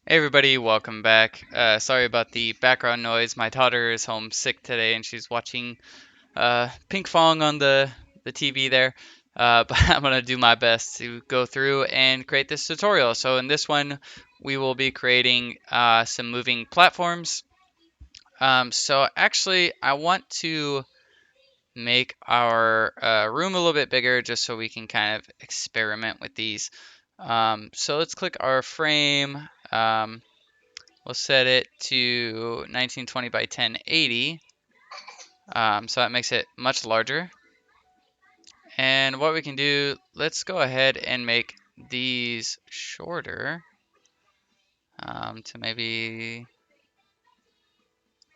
Hey everybody, welcome back. Sorry about the background noise. My daughter is home sick today and she's watching Pink Fong on the TV there. But I'm going to do my best to go through and create this tutorial. So in this one, we will be creating some moving platforms. So actually, I want to make our room a little bit bigger just so we can kind of experiment with these. So let's click our frame. We'll set it to 1920 by 1080. So that makes it much larger. And what we can do, let's go ahead and make these shorter to maybe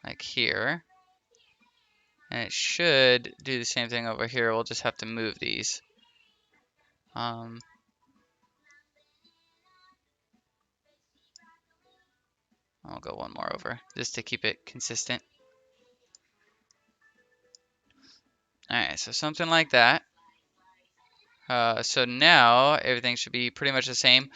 like here. And it should do the same thing over here. We'll just have to move these. Um, I'll go one more over just to keep it consistent. Alright, so something like that. So now everything should be pretty much the same.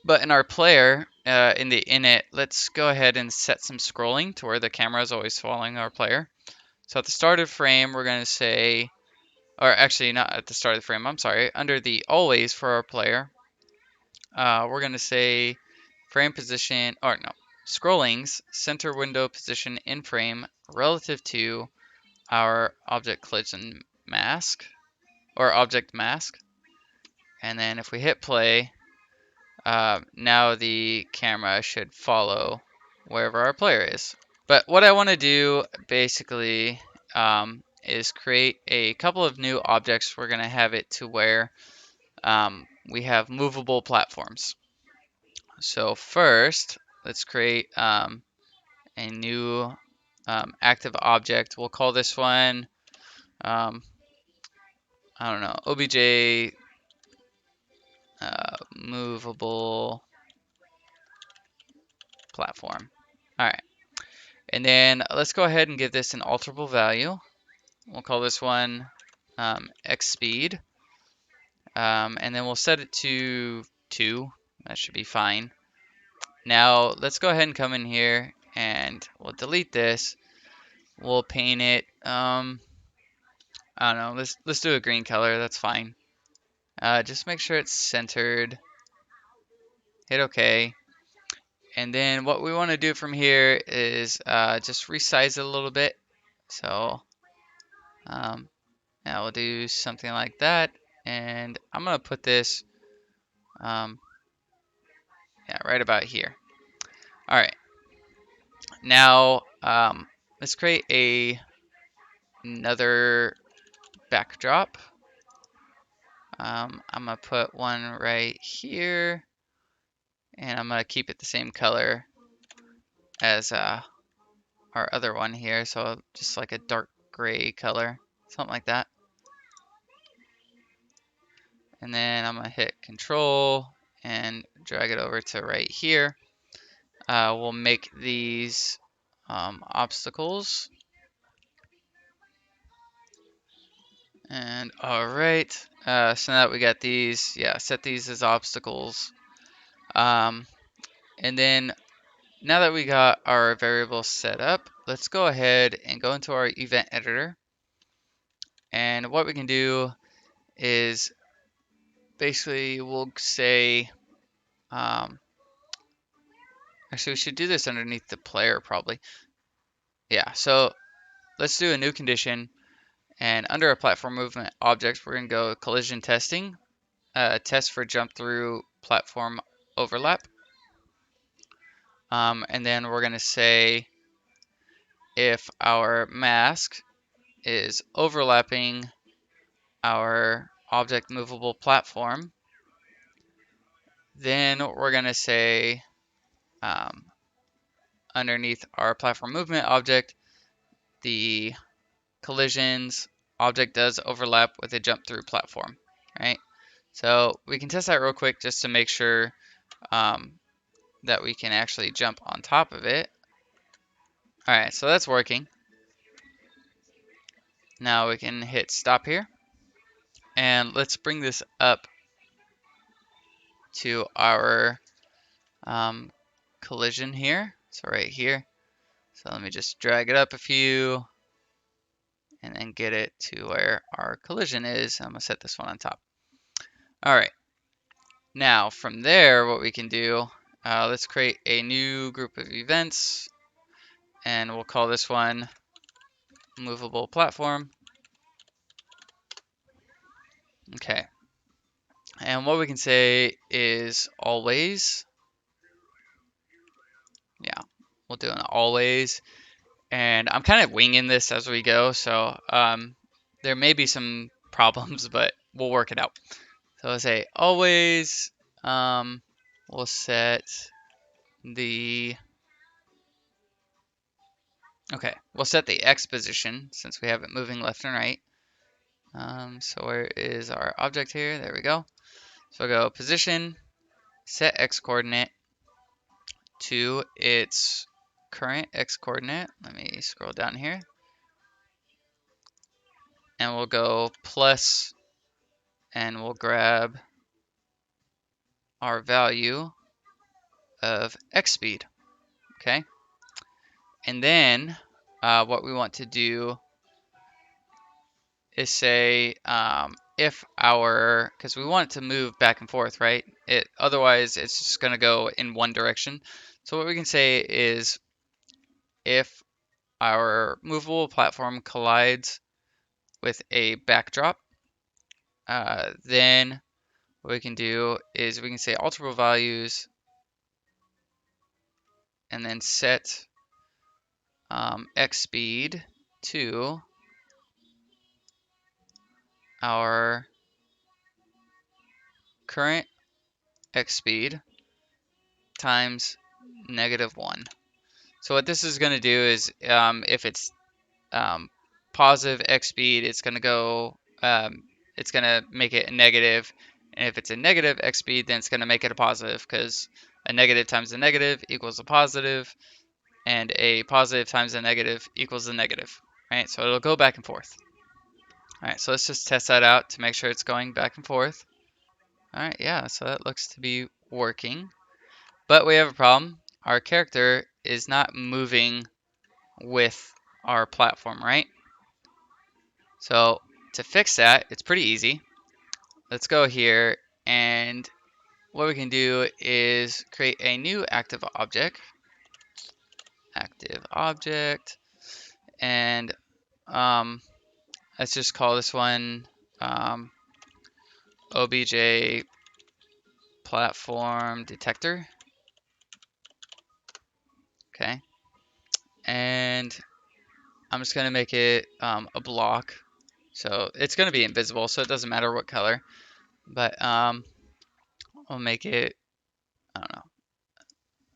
But in our player, in the init, let's go ahead and set some scrolling to where the camera is always following our player. So at the start of the frame, we're going to say, or actually not at the start of the frame, I'm sorry, under the always for our player, we're going to say frame position, or no, scrollings, center window position in frame relative to our object collision mask, or object mask. And then if we hit play, now the camera should follow wherever our player is. But what I want to do basically is create a couple of new objects. We're going to have it to where we have movable platforms. So first, let's create a new active object. We'll call this one, I don't know, obj movable platform. All right. And then let's go ahead and give this an alterable value. We'll call this one x speed. And then we'll set it to 2. That should be fine. Now let's go ahead and come in here and we'll delete this. We'll paint it, I don't know, let's do a green color, that's fine. Just make sure it's centered. Hit OK. And then what we want to do from here is just resize it a little bit. So now we'll do something like that. And I'm going to put this yeah, right about here. All right. Now let's create another backdrop. I'm going to put one right here. And I'm going to keep it the same color as our other one here. So just like a dark gray color, something like that. And then I'm going to hit Control and drag it over to right here. We'll make these obstacles. And all right, so now that we got these, yeah, set these as obstacles. And then now that we got our variables set up, let's go ahead and go into our event editor. And what we can do is basically we'll say, actually we should do this underneath the player probably. Yeah, so let's do a new condition. And under our platform movement objects, we're going to go collision testing, test for jump through platform overlap. And then we're going to say if our mask is overlapping our object movable platform, then we're going to say underneath our platform movement object, the collisions object does overlap with a jump through platform, right? So we can test that real quick just to make sure that we can actually jump on top of it. All right, so that's working. Now we can hit stop here. And let's bring this up to our um, collision here. So right here. So let me just drag it up a few and then get it to where our collision is. I'm gonna set this one on top. All right. Now from there, what we can do, let's create a new group of events, and we'll call this one Movable Platform. Okay. And what we can say is always. Yeah, we'll do an always. And I'm kind of winging this as we go, so there may be some problems, but we'll work it out. So let's say always, we'll set the, okay, we'll set the X position since we have it moving left and right. So where is our object here? There we go. So we'll go position, set X coordinate to its current X coordinate. Let me scroll down here. And we'll go plus, and we'll grab our value of X speed. Okay. And then what we want to do is say if our, because we want it to move back and forth, right? Otherwise, it's just going to go in one direction. So what we can say is if our movable platform collides with a backdrop, then what we can do is we can say alterable values and then set X speed to our current X speed times -1. So what this is going to do is if it's positive X speed, it's going to go, it's going to make it a negative. And if it's a negative X speed, then it's going to make it a positive because a negative times a negative equals a positive, and a positive times a negative equals a negative, right? So it'll go back and forth. All right, so let's just test that out to make sure it's going back and forth. All right, yeah, so that looks to be working. But we have a problem. Our character is not moving with our platform, right? So to fix that, it's pretty easy. Let's go here, and what we can do is create a new active object, and let's just call this one obj platform detector. Okay, and I'm just gonna make it a block, so it's gonna be invisible, so it doesn't matter what color, but we'll make it, I don't know,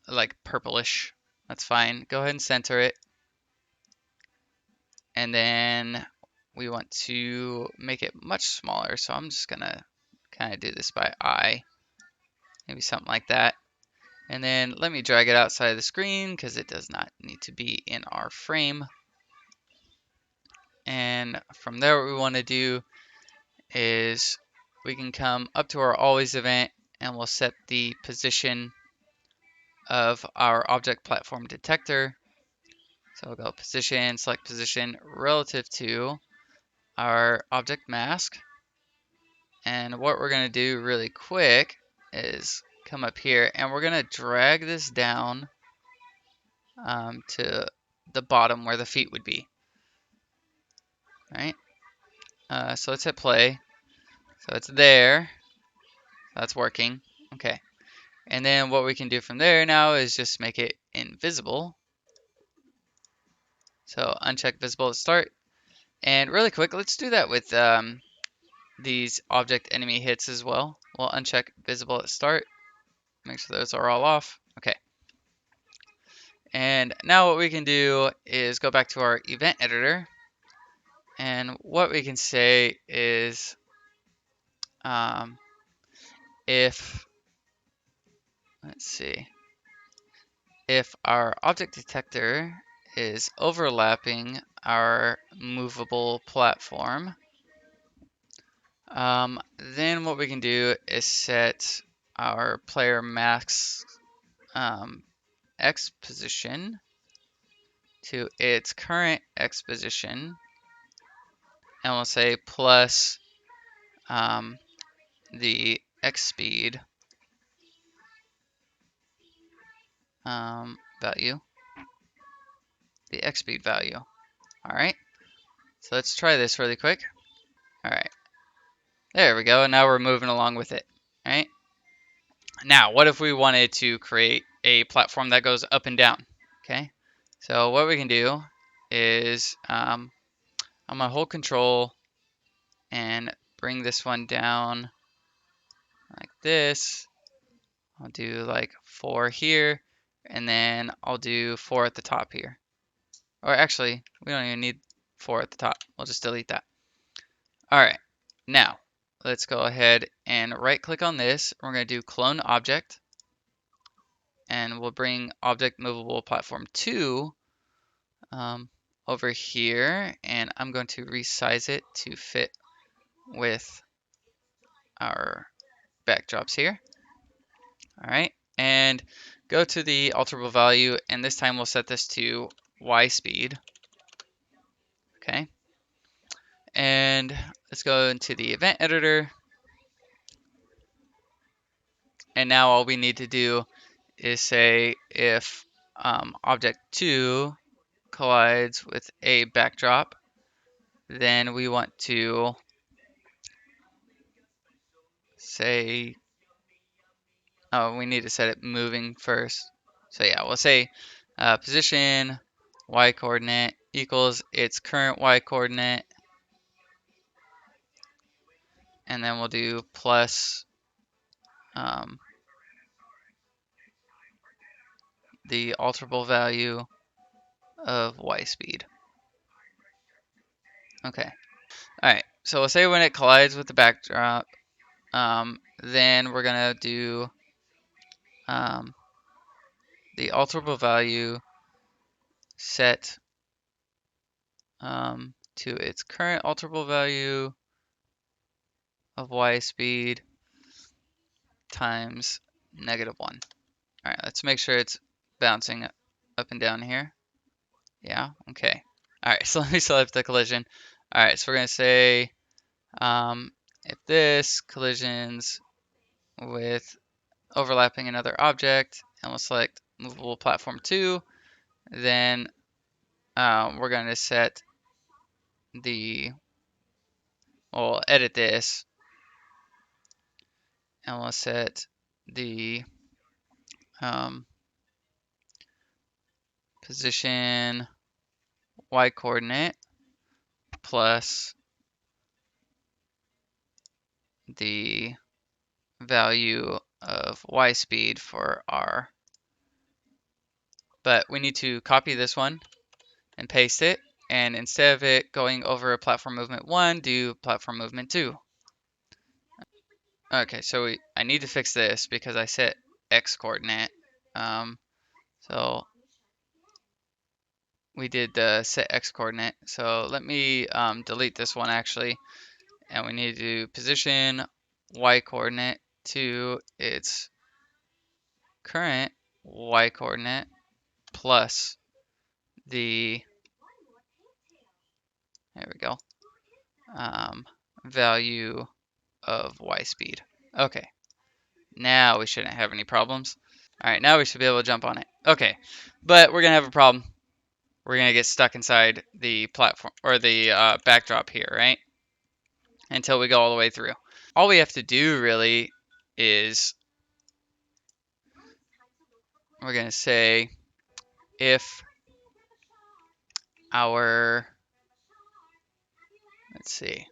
like purplish. That's fine. Go ahead and center it, and then we want to make it much smaller, so I'm just gonna kind of do this by eye, maybe something like that. And then let me drag it outside of the screen because it does not need to be in our frame. And from there, what we want to do is we can come up to our always event, and we'll set the position of our object platform detector. So we'll go position, select position relative to our object mask. And what we're going to do really quick is come up here, and we're going to drag this down to the bottom where the feet would be. All right. So let's hit play. So it's there. That's working. Okay. And then what we can do from there now is just make it invisible. So uncheck visible at start. And really quick, let's do that with these object enemy hits as well. We'll uncheck visible at start. Make sure those are all off. Okay. And now what we can do is go back to our event editor. And what we can say is if, let's see, if our object detector is overlapping our movable platform, then what we can do is set our player max x position to its current x position, and we'll say plus the x speed value, the x speed value. All right, so let's try this really quick. All right, there we go. And now we're moving along with it. All right. Now, what if we wanted to create a platform that goes up and down? Okay, so what we can do is I'm gonna hold control and bring this one down like this. I'll do like 4 here, and then I'll do 4 at the top here. Or actually, we don't even need 4 at the top. We'll just delete that. All right, now let's go ahead and right click on this. We're going to do clone object, and we'll bring object movable platform 2 over here, and I'm going to resize it to fit with our backdrops here. All right, and go to the alterable value, and this time we'll set this to y speed. Okay, and let's go into the event editor, and now all we need to do is say if object 2 collides with a backdrop, then we want to say, oh, we need to set it moving first. So yeah, we'll say position y coordinate equals its current y coordinate, and then we'll do plus the alterable value of y speed. Okay. All right. So we'll say when it collides with the backdrop, then we're gonna do the alterable value set to its current alterable value of y speed times -1. All right, let's make sure it's bouncing up and down here. Yeah, okay. All right, so let me select the collision. All right, so we're gonna say if this collisions with overlapping another object, and we'll select movable platform 2, then we're going to set we'll edit this, and we'll set the position y coordinate plus the value of y speed for r. But we need to copy this one and paste it, and instead of it going over a platform movement 1, do platform movement 2. Okay, so I need to fix this because I set x coordinate. So we did the set x coordinate. So let me delete this one actually, and we need to position y coordinate to its current y coordinate plus the, there we go, value of y speed. Okay, now we shouldn't have any problems. All right, now we should be able to jump on it. Okay, but we're gonna have a problem. We're gonna get stuck inside the platform or the backdrop here, right? Until we go all the way through. All we have to do really is we're gonna say if our, let's see,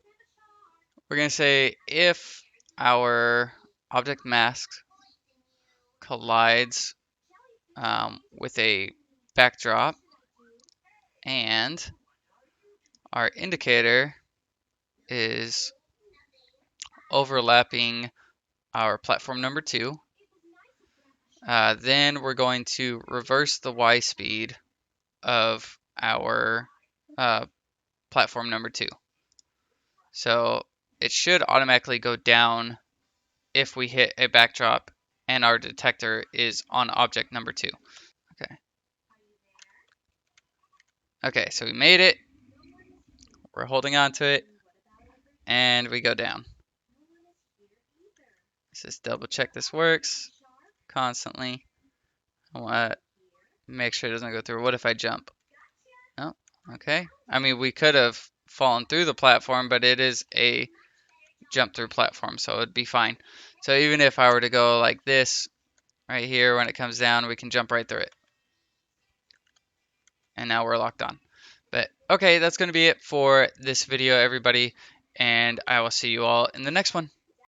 we're gonna say if our object mask collides with a backdrop and our indicator is overlapping our platform number 2, then we're going to reverse the y speed of our platform number 2. So it should automatically go down if we hit a backdrop and our detector is on object number 2. Okay. Okay, so we made it. We're holding on to it, and we go down. Let's just double check this works constantly. I want to make sure it doesn't go through. What if I jump? Oh, okay. I mean, we could have fallen through the platform, but it is a jump through platform, so it'd be fine. So even if I were to go like this right here, when it comes down, we can jump right through it. And now we're locked on. But okay, that's going to be it for this video, everybody, and I will see you all in the next one.